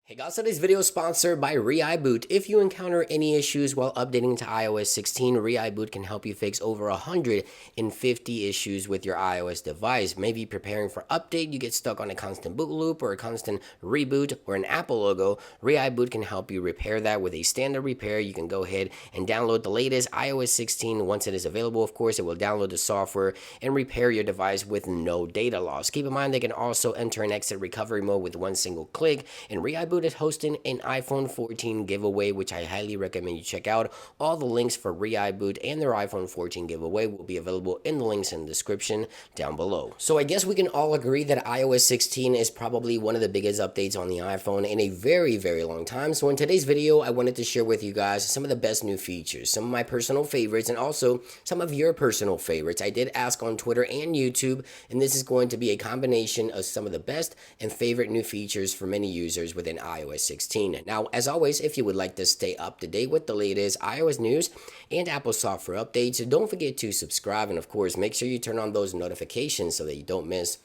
Hey guys, so today's video is sponsored by ReiBoot. If you encounter any issues while updating to iOS 16, ReiBoot can help you fix over 150 issues with your iOS device. Maybe preparing for update, you get stuck on a constant boot loop or a constant reboot or an Apple logo. ReiBoot can help you repair that with a standard repair. You can go ahead and download the latest iOS 16. Once it is available, of course, it will download the software and repair your device with no data loss. Keep in mind, they can also enter and exit recovery mode with one single click, and ReiBoot is hosting an iPhone 14 giveaway, which I highly recommend you check out. All the links for ReiBoot and their iPhone 14 giveaway will be available in the links in the description down below. So I guess we can all agree that iOS 16 is probably one of the biggest updates on the iPhone in a very, very long time. So in today's video, I wanted to share with you guys some of the best new features, some of my personal favorites, and also some of your personal favorites. I did ask on Twitter and YouTube, and this is going to be a combination of some of the best and favorite new features for many users within iOS 16. Now, as always, if you would like to stay up to date with the latest iOS news and Apple software updates, don't forget to subscribe, and of course, make sure you turn on those notifications so that you don't miss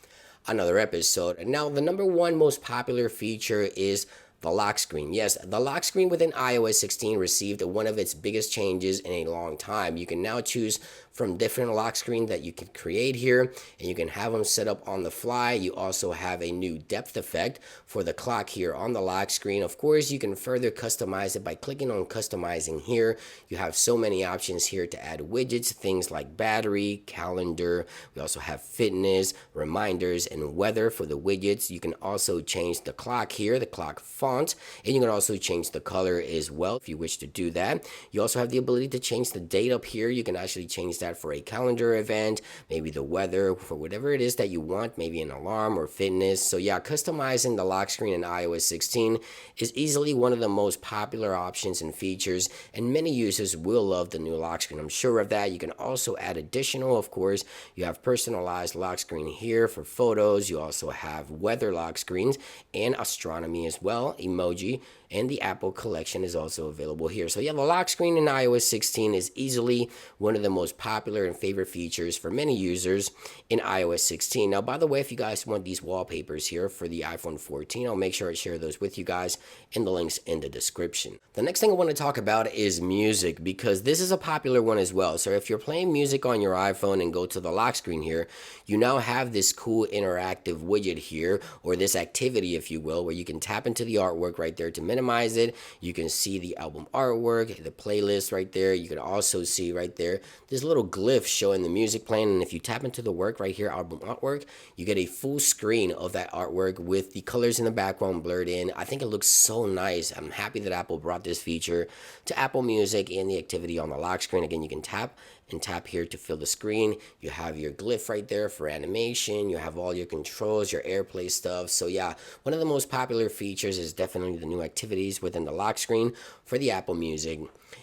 another episode. Now, the number one most popular feature is the lock screen. Yes, the lock screen within iOS 16 received one of its biggest changes in a long time. You can now choose from different lock screens that you can create here, and you can have them set up on the fly. You also have a new depth effect for the clock here on the lock screen. Of course, you can further customize it by clicking on customizing here. You have so many options here to add widgets, things like battery, calendar. We also have fitness, reminders, and weather for the widgets. You can also change the clock here, the clock font, and you can also change the color as well if you wish to do that. You also have the ability to change the date up here. You can actually change that for a calendar event, maybe the weather, for whatever it is that you want, maybe an alarm or fitness. So yeah, customizing the lock screen in iOS 16 is easily one of the most popular options and features, and many users will love the new lock screen. I'm sure of that. You can also add additional, of course, you have personalized lock screen here for photos. You also have weather lock screens and astronomy as well, emoji, and the Apple collection is also available here. So yeah, the lock screen in iOS 16 is easily one of the most popular and favorite features for many users in iOS 16. Now, by the way, if you guys want these wallpapers here for the iPhone 14, I'll make sure I share those with you guys in the links in the description. The next thing I want to talk about is music, because this is a popular one as well. So if you're playing music on your iPhone and go to the lock screen here, you now have this cool interactive widget here, or this activity, if you will, where you can tap into the artwork right there to minimize it. You can see the album artwork, the playlist right there. You can also see right there this little glyph showing the music playing, and if you tap into the work right here, album artwork, you get a full screen of that artwork with the colors in the background blurred in. I think it looks so nice. I'm happy that Apple brought this feature to Apple Music and the activity on the lock screen. Again, you can tap and tap here to fill the screen. You have your glyph right there for animation. You have all your controls, your AirPlay stuff. So yeah, one of the most popular features is definitely the new activities within the lock screen for the Apple Music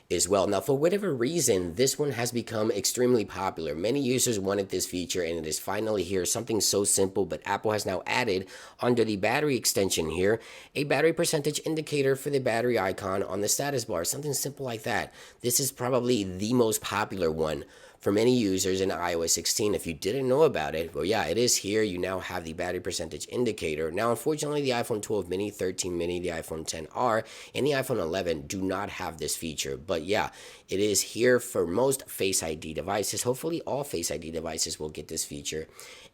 as well. Now, for whatever reason, this one has become extremely popular. Many users wanted this feature, and it is finally here. Something so simple, but Apple has now added under the battery extension here a battery percentage indicator for the battery icon on the status bar. Something simple like that. This is probably the most popular one for many users in iOS 16. If you didn't know about it, well, yeah, it is here. You now have the battery percentage indicator. Now, unfortunately, the iPhone 12 mini, 13 mini, the iPhone 10R, and the iPhone 11 do not have this feature. But yeah, it is here for most Face ID devices. Hopefully, all Face ID devices will get this feature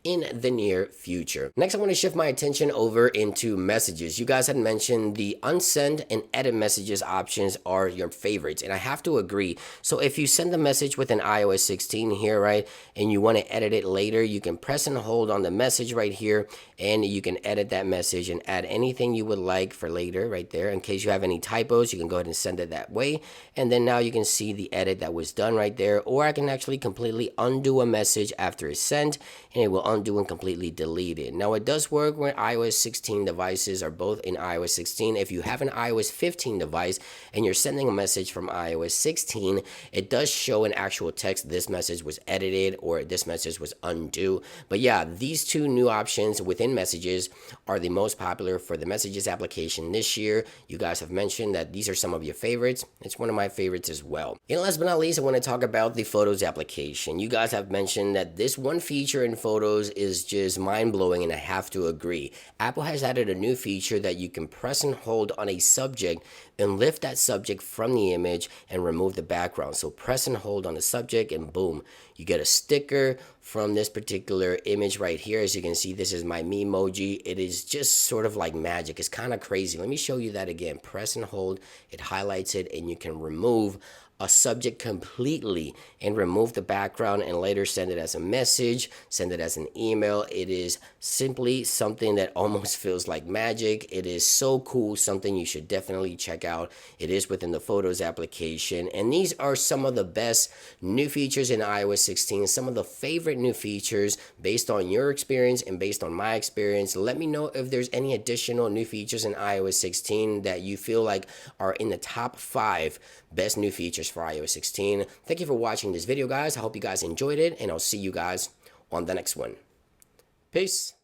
in the near future. Next, I want to shift my attention over into messages. You guys had mentioned the unsend and edit messages options are your favorites, and I have to agree. So if you send a message with an iOS 16 here, right, and you want to edit it later, you can press and hold on the message right here, and you can edit that message and add anything you would like for later right there. In case you have any typos, you can go ahead and send it that way, and then now you can see the edit that was done right there. Or I can actually completely undo a message after it's sent, and it will undo and completely delete it. Now, it does work when iOS 16 devices are both in iOS 16. If you have an iOS 15 device and you're sending a message from iOS 16, it does show an actual text this this message was edited or this message was undo. But yeah, these two new options within messages are the most popular for the messages application this year. You guys have mentioned that these are some of your favorites. It's one of my favorites as well. And last but not least, I want to talk about the Photos application. You guys have mentioned that this one feature in Photos is just mind-blowing, and I have to agree. Apple has added a new feature that you can press and hold on a subject and lift that subject from the image and remove the background. So press and hold on the subject and boom, you get a sticker from this particular image right here. As you can see, this is my Memoji. It is just sort of like magic. It's kind of crazy. Let me show you that again. Press and hold, it highlights it, and you can remove a subject completely and remove the background and later send it as a message, send it as an email. It is simply something that almost feels like magic. It is so cool, something you should definitely check out. It is within the Photos application, and these are some of the best new features in iOS 16, some of the favorite new features based on your experience and based on my experience. Let me know if there's any additional new features in iOS 16 that you feel like are in the top 5 best new features for iOS 16. Thank you for watching this video, guys. I hope you guys enjoyed it, and I'll see you guys on the next one. Peace.